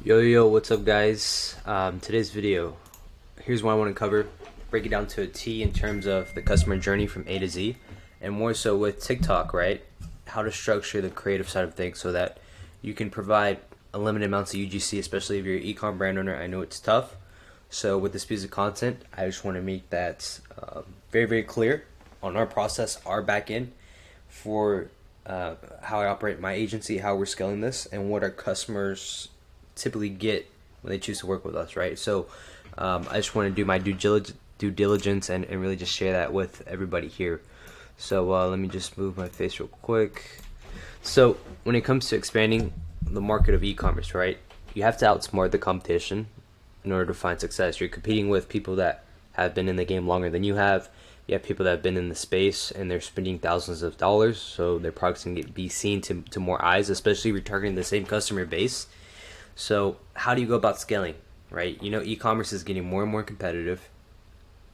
Yo, what's up, guys? Today's video, here's what I want to cover. Break it down to a T in terms of the customer journey from A to Z, and more so with TikTok, right? How to structure the creative side of things so that you can provide unlimited amounts of UGC, especially if you're an e-com brand owner. I know it's tough. So with this piece of content, I just want to make that very clear on our process, our back end for how I operate my agency, how we're scaling this, and what our customers typically get when they choose to work with us, right? So I just want to do my due diligence and really just share that with everybody here. So let me just move my face real quick. So when it comes to expanding the market of e-commerce, right, you have to outsmart the competition in order to find success. You're competing with people that have been in the game longer than you have. You have people that have been in the space and they're spending thousands of dollars, so their products can be seen to more eyes, especially if you're targeting the same customer base. So how do you go about scaling, right? You know, e-commerce is getting more and more competitive.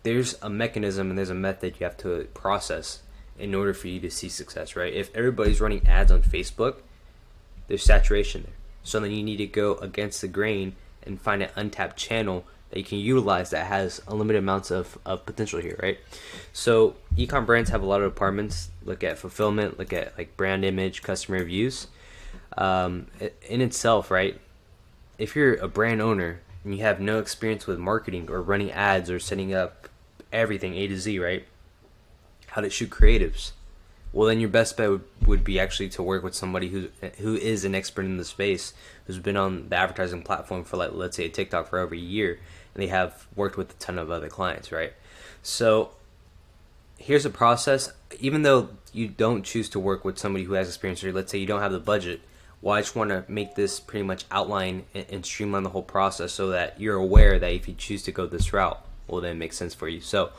There's a mechanism and there's a method you have to process in order for you to see success, right? If everybody's running ads on Facebook, there's saturation there. So then you need to go against the grain and find an untapped channel that you can utilize that has unlimited amounts of potential here, right? So e-com brands have a lot of departments. Look at fulfillment, look at like brand image, customer reviews. In itself, right? If you're a brand owner and you have no experience with marketing or running ads or setting up everything A to Z, right? How to shoot creatives. Well, then your best bet would be actually to work with somebody who is an expert in the space, who's been on the advertising platform for, like, let's say TikTok for over a year, and they have worked with a ton of other clients, right? So here's a process. Even though you don't choose to work with somebody who has experience, or let's say you don't have the budget, well, I just want to make this pretty much outline and streamline the whole process so that you're aware that if you choose to go this route, well, then it makes sense for you. So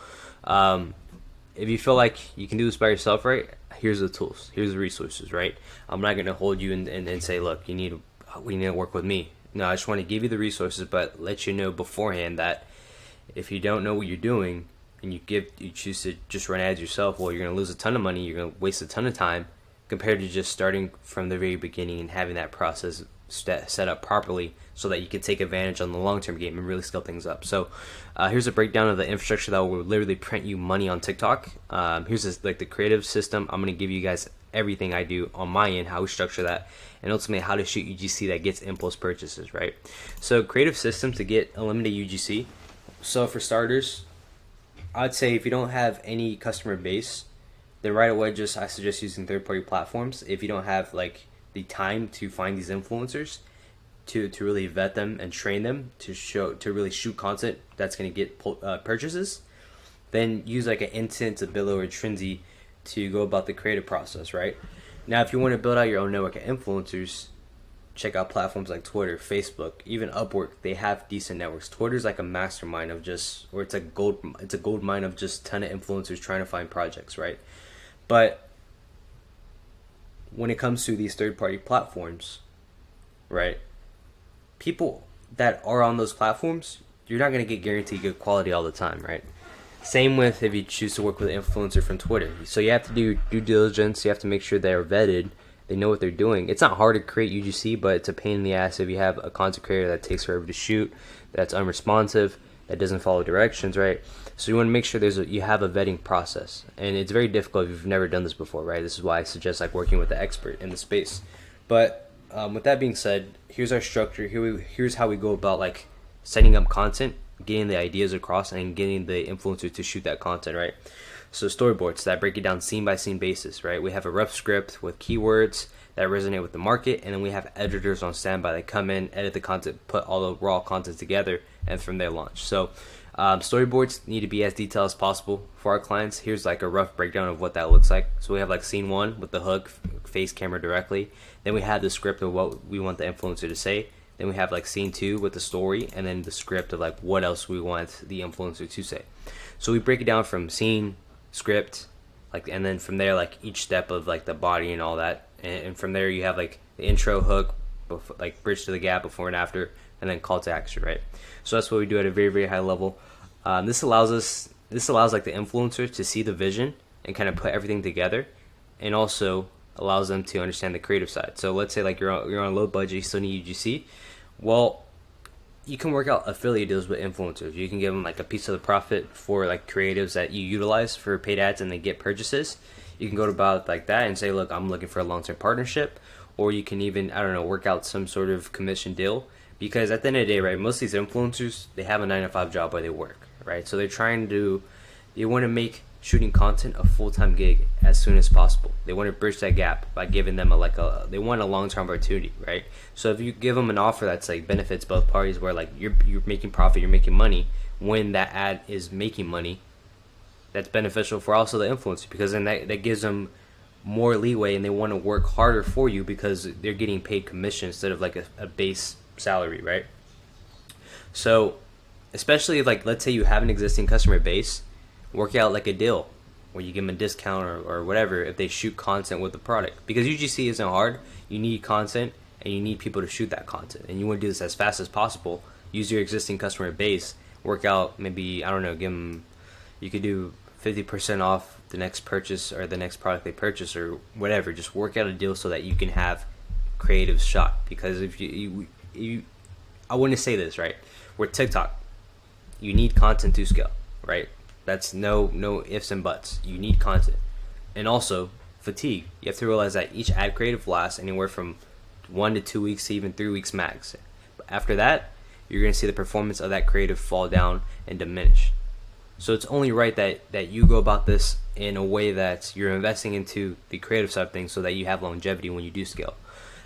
if you feel like you can do this by yourself, right, here's the tools, here's the resources, right? I'm not going to hold you and say, look, we need to work with me. No, I just want to give you the resources, but let you know beforehand that if you don't know what you're doing and you choose to just run ads yourself, well, you're going to lose a ton of money, you're going to waste a ton of time, compared to just starting from the very beginning and having that process set up properly so that you can take advantage on the long-term game and really scale things up. So here's a breakdown of the infrastructure that will literally print you money on TikTok. Here's like the creative system. I'm going to give you guys everything I do on my end, how we structure that, and ultimately how to shoot UGC that gets impulse purchases, right? So creative system to get unlimited UGC. So for starters, I'd say if you don't have any customer base, then right away I suggest using third-party platforms. If you don't have like the time to find these influencers, to really vet them and train them to really shoot content that's going to get purchases, then use like an Intent, Zillow, or Trinzy to go about the creative process, right? Now, if you want to build out your own network of influencers, check out platforms like Twitter, Facebook, even Upwork. They have decent networks. Twitter's like a mastermind of it's a gold mine of just ton of influencers trying to find projects, right? But when it comes to these third-party platforms, right, people that are on those platforms, you're not going to get guaranteed good quality all the time, right? Same with if you choose to work with an influencer from Twitter. So you have to do due diligence. You have to make sure they're vetted. They know what they're doing. It's not hard to create UGC, but it's a pain in the ass if you have a content creator that takes forever to shoot, that's unresponsive, that doesn't follow directions, right? So you want to make sure you have a vetting process, and it's very difficult if you've never done this before, right? This is why I suggest like working with an expert in the space. But with that being said, here's our structure. Here's how we go about like setting up content, getting the ideas across, and getting the influencer to shoot that content, right? So storyboards that break it down scene by scene basis, right? We have a rough script with keywords that resonate with the market, and then we have editors on standby that come in, edit the content, put all the raw content together, and from there launch. So storyboards need to be as detailed as possible for our clients. Here's like a rough breakdown of what that looks like. So we have like scene 1 with the hook, face camera directly. Then we have the script of what we want the influencer to say. Then we have like scene 2 with the story, and then the script of like what else we want the influencer to say. So we break it down from scene, script, like, and then from there like each step of like the body and all that. And from there you have like the intro, hook, like bridge to the gap, before and after, and then call to action, right? So that's what we do at a very high level. This allows like the influencer to see the vision and kind of put everything together, and also allows them to understand the creative side. So let's say like you're on a low budget, you still need UGC. Well, you can work out affiliate deals with influencers. You can give them like a piece of the profit for like creatives that you utilize for paid ads and they get purchases. You can go about like that and say, look, I'm looking for a long-term partnership. Or you can even, I don't know, work out some sort of commission deal. Because at the end of the day, right, most of these influencers, they have a 9 to 5 job where they work, right? So they're trying to, they want to make shooting content a full-time gig as soon as possible. They want to bridge that gap by giving them they want a long-term opportunity, right? So if you give them an offer that's like benefits both parties, where like you're making profit, you're making money, when that ad is making money, that's beneficial for also the influencer, because then that gives them more leeway and they want to work harder for you because they're getting paid commission instead of like a base salary, right? So especially if, like, let's say you have an existing customer base, work out like a deal where you give them a discount or whatever if they shoot content with the product, because UGC isn't hard. You need content and you need people to shoot that content, and you want to do this as fast as possible. Use your existing customer base, work out, maybe, I don't know, give them, you could do 50% off the next purchase or the next product they purchase or whatever. Just work out a deal so that you can have creatives shot, because if you I want to say this, right, with TikTok, you need content to scale, right? That's no ifs and buts. You need content. And also fatigue. You have to realize that each ad creative lasts anywhere from 1 to 2 weeks to even 3 weeks max. But after that, you're going to see the performance of that creative fall down and diminish. So it's only right that you go about this in a way that you're investing into the creative side of things so that you have longevity when you do scale.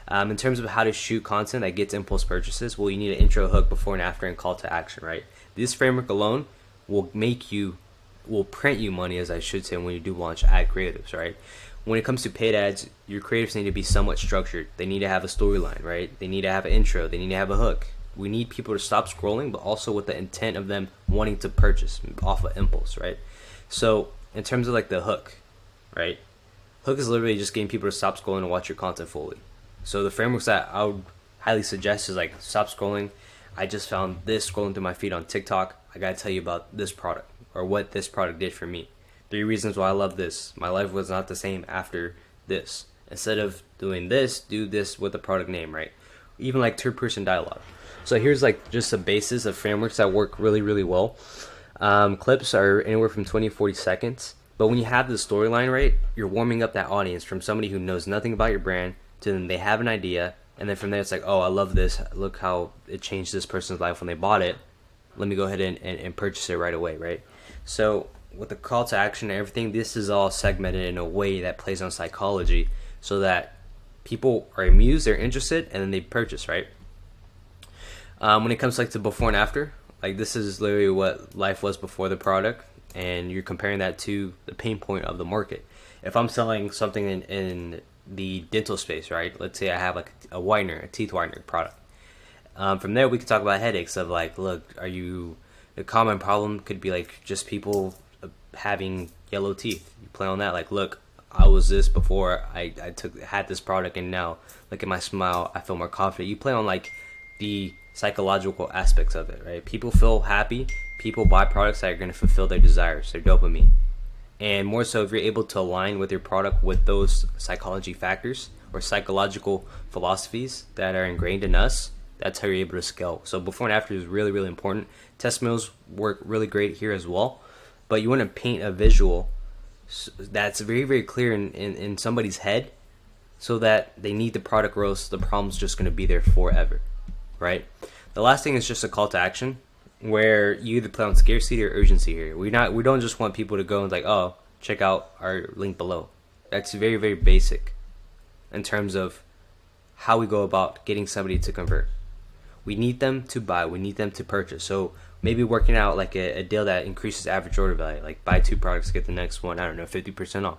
In terms of how to shoot content that gets impulse purchases, well, you need an intro, hook, before and after, and call to action, right? This framework alone will print you money, as I should say, when you do launch ad creatives, right? When it comes to paid ads, your creatives need to be somewhat structured. They need to have a storyline, right? They need to have an intro. They need to have a hook. We need people to stop scrolling, but also with the intent of them wanting to purchase off of impulse, right? So in terms of like the hook, right? Hook is literally just getting people to stop scrolling and watch your content fully. So the frameworks that I would highly suggest is like, stop scrolling. I just found this scrolling through my feed on TikTok. I gotta tell you about this product or what this product did for me. 3 reasons why I love this. My life was not the same after this. Instead of doing this, do this with the product name, right? Even like third-person dialogue. So here's like just a basis of frameworks that work really, really well. Clips are anywhere from 20 to 40 seconds. But when you have the storyline right, you're warming up that audience from somebody who knows nothing about your brand to then they have an idea. And then from there, it's like, oh, I love this. Look how it changed this person's life when they bought it. Let me go ahead and purchase it right away, right? So with the call to action and everything, this is all segmented in a way that plays on psychology so that people are amused, they're interested, and then they purchase, right? When it comes like to before and after, like this is literally what life was before the product, and you're comparing that to the pain point of the market. If I'm selling something in the dental space, right? Let's say I have like a whitener, a teeth whitener product. From there, we could talk about headaches of like, look, the common problem could be like just people having yellow teeth. You play on that, like, look, I was this before I had this product, and now look at my smile, I feel more confident. You play on like the psychological aspects of it, right? People feel happy. People buy products that are going to fulfill their desires, their dopamine. And more so, if you're able to align with your product with those psychology factors or psychological philosophies that are ingrained in us, that's how you're able to scale. So before and after is really, really important. Testimonials work really great here as well. But you want to paint a visual that's very, very clear in somebody's head so that they need the product growth. The problem's just going to be there forever, right? The last thing is just a call to action, where you either play on scarcity or urgency here. We don't just want people to go and like, oh, check out our link below. That's very, very basic in terms of how we go about getting somebody to convert. We need them to buy. We need them to purchase. So maybe working out like a deal that increases average order value, like buy 2 products, get the next one, I don't know, 50% off.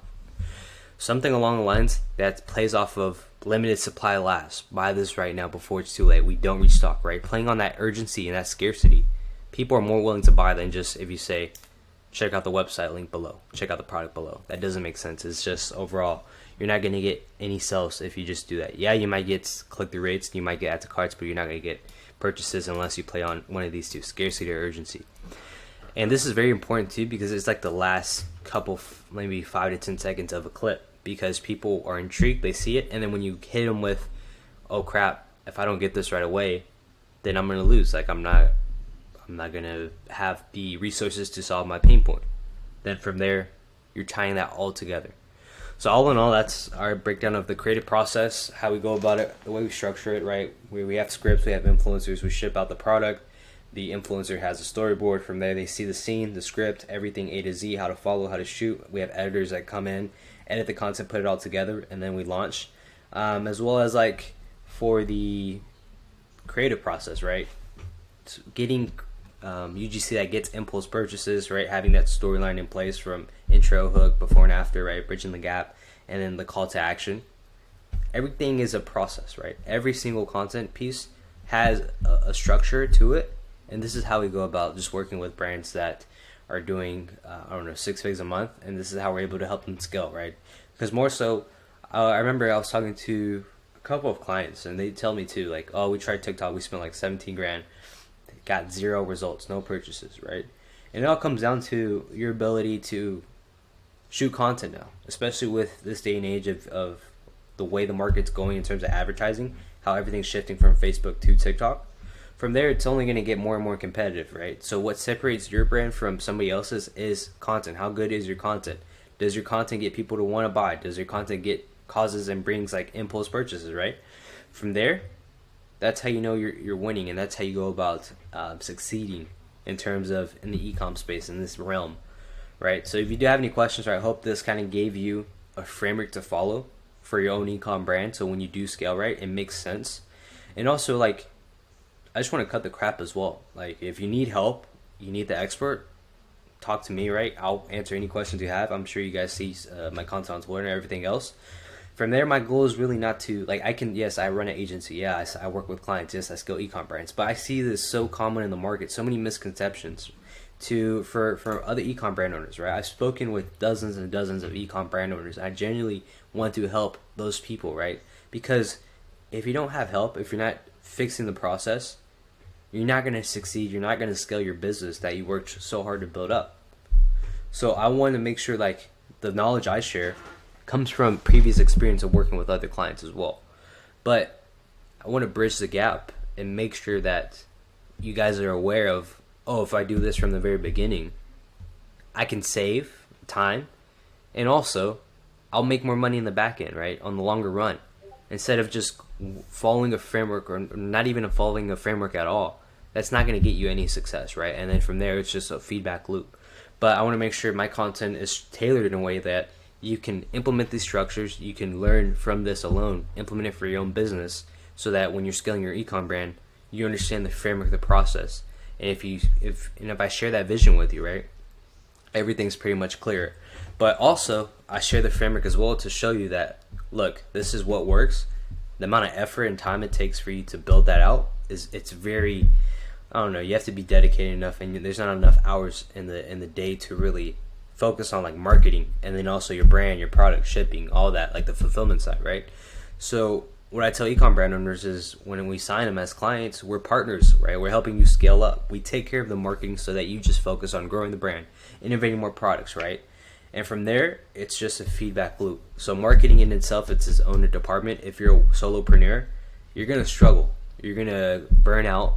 Something along the lines that plays off of limited supply lasts. Buy this right now before it's too late. We don't restock, right? Playing on that urgency and that scarcity. People are more willing to buy than just if you say, check out the website link below, check out the product below. That doesn't make sense. It's just overall, you're not going to get any sales if you just do that. Yeah, you might get click-through rates, you might get add to carts, but you're not going to get purchases unless you play on one of these two, scarcity or urgency. And this is very important too, because it's like the last couple, maybe 5 to 10 seconds of a clip, because people are intrigued, they see it, and then when you hit them with, oh crap, if I don't get this right away, then I'm gonna lose. Like I'm not gonna have the resources to solve my pain point. Then from there, you're tying that all together. So all in all, that's our breakdown of the creative process, how we go about it, the way we structure it, right? We have scripts, we have influencers, we ship out the product. The influencer has a storyboard. From there, they see the scene, the script, everything A to Z, how to follow, how to shoot. We have editors that come in, edit the content, put it all together, and then we launch. As well as like for the creative process, right? So getting UGC that gets impulse purchases, right? Having that storyline in place from intro, hook, before and after, right? Bridging the gap, and then the call to action. Everything is a process, right? Every single content piece has a structure to it, and this is how we go about just working with brands that are doing, 6 figures a month, and this is how we're able to help them scale, right? Because more so, I remember I was talking to a couple of clients, and they tell me too, like, oh, we tried TikTok, we spent like 17 grand, got 0 results, no purchases, right? And it all comes down to your ability to shoot content now, especially with this day and age of the way the market's going in terms of advertising, how everything's shifting from Facebook to TikTok. From there, it's only going to get more and more competitive, right? So what separates your brand from somebody else's is content. How good is your content? Does your content get people to want to buy? Does your content get causes and brings like impulse purchases, right? From there, that's how you know you're winning, and that's how you go about succeeding in terms of in the e-com space, in this realm, right? So if you do have any questions, I hope this kind of gave you a framework to follow for your own e-com brand, so when you do scale, right, it makes sense. And also, like, I just want to cut the crap as well. Like, if you need help, you need the expert, talk to me, right? I'll answer any questions you have. I'm sure you guys see my content on Twitter and everything else. From there, my goal is really not to, like, I run an agency. Yeah, I work with clients. Yes, I scale e-com brands. But I see this so common in the market, so many misconceptions for other e-com brand owners, right? I've spoken with dozens and dozens of e-com brand owners. I genuinely want to help those people, right? Because if you don't have help, if you're not fixing the process, you're not going to succeed. You're not going to scale your business that you worked so hard to build up. So I want to make sure, like, the knowledge I share comes from previous experience of working with other clients as well. But I want to bridge the gap and make sure that you guys are aware of, oh, if I do this from the very beginning, I can save time, and also I'll make more money in the back end, right, on the longer run, instead of just following a framework or not even following a framework at all. That's not going to get you any success, right? And then from there, it's just a feedback loop. But I want to make sure my content is tailored in a way that you can implement these structures, you can learn from this alone, implement it for your own business, so that when you're scaling your e-com brand, you understand the framework, the process. And if I share that vision with you, right, everything's pretty much clear. But also, I share the framework as well to show you that, look, this is what works. The amount of effort and time it takes for you to build that out it's very, I don't know, you have to be dedicated enough, and there's not enough hours in the day to really focus on like marketing, and then also your brand, your product, shipping, all that, like the fulfillment side, right? So what I tell e-com brand owners is when we sign them as clients, we're partners, right? We're helping you scale up. We take care of the marketing so that you just focus on growing the brand, innovating more products, right? And from there, it's just a feedback loop. So marketing in itself, it's its own department. If you're a solopreneur, you're going to struggle. You're going to burn out,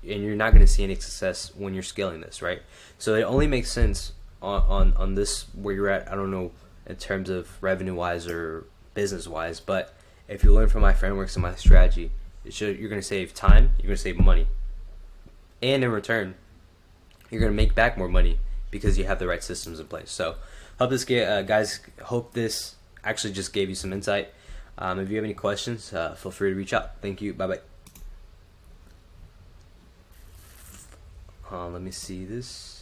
and you're not going to see any success when you're scaling this, right? So it only makes sense on this where you're at, I don't know, in terms of revenue-wise or business-wise, but if you learn from my frameworks and my strategy, you're going to save time, you're going to save money. And in return, you're going to make back more money because you have the right systems in place. So guys, hope this actually just gave you some insight. If you have any questions, feel free to reach out. Thank you. Bye-bye. Let me see this.